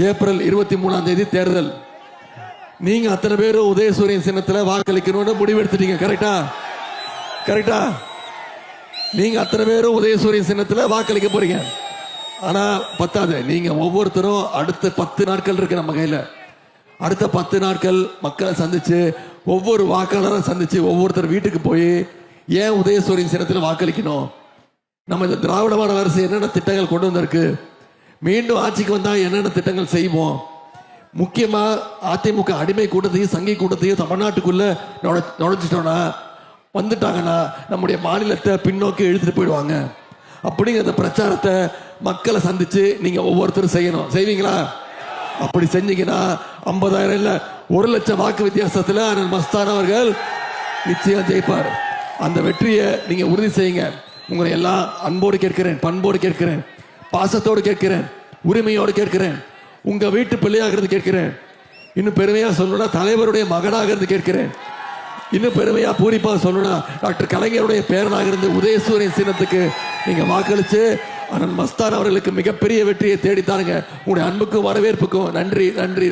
April 23ஆம் தேதி தேர்தல். நீங்க அத்தனை பேரும் உதயசூரியன் சின்னத்தில் வாக்களிக்கணும்னு முடிவெடுத்துட்டீங்க. கரெக்டா? நீங்க அத்தனை பேரும் உதயசூரியன் சின்னத்தில் வாக்களிக்க போறீங்க. ஆனா பத்தாது, நீங்க ஒவ்வொருத்தரும் அடுத்த 10 நாட்கள் இருக்கு நம்ம கையில. அடுத்த 10 நாட்கள் மக்களை சந்திச்சு, ஒவ்வொரு வாக்காளரும் சந்திச்சு, ஒவ்வொருத்தர் வீட்டுக்கு போய் ஏன் உதயசூரியன் சின்னத்தில் வாக்களிக்கணும், நம்ம இந்த திராவிட மாடல் அரசு என்னென்ன திட்டங்கள் கொண்டு வந்திருக்கு, மீண்டும் ஆட்சிக்கு வந்தா என்னென்ன திட்டங்கள் செய்வோம், முக்கியமா அதிமுக அடிமை கூட்டத்தையும் சங்கி கூட்டத்தையும் தமிழ்நாட்டுக்குள்ள நுழைச்சிட்டோம்னா, வந்துட்டாங்கன்னா நம்முடைய மாநிலத்தை பின்னோக்கி இழுத்துட்டு போயிடுவாங்க. அப்படிங்கிற பிரச்சாரத்தை மக்களை சந்திச்சு நீங்க ஒவ்வொருத்தரும் செய்யணும். செய்வீங்களா? அப்படி செஞ்சீங்கன்னா 50,000 இல்ல 1,00,000 வாக்கு வித்தியாசத்தில் அண்ணன் மஸ்தான் அவர்கள் நிச்சயம் ஜெயிப்பார். அந்த வெற்றியை நீங்க உறுதி செய்யுங்க. உங்களை எல்லாம் அன்போடு கேட்கிறேன், பண்போடு கேட்கிறேன், பாசத்தோடு கேட்கிறேன், உரிமையோடு கேட்கிறேன், உங்க வீட்டு பிள்ளையாகிறது கேட்கிறேன். இன்னும் பெருமையா சொல்லணும்னா தலைவருடைய மகனாகிறது கேட்கிறேன். இன்னும் பெருமையா பூரிப்பா சொல்லணும்னா டாக்டர் கலைஞருடைய பேரனாக இருந்து உதயசூரியன் சின்னத்துக்கு நீங்க வாக்களிச்சு அண்ணன் மஸ்தான் அவர்களுக்கு மிகப்பெரிய வெற்றியை தேடித்தாருங்க. உங்களுடைய அன்புக்கும் வரவேற்புக்கும் நன்றி.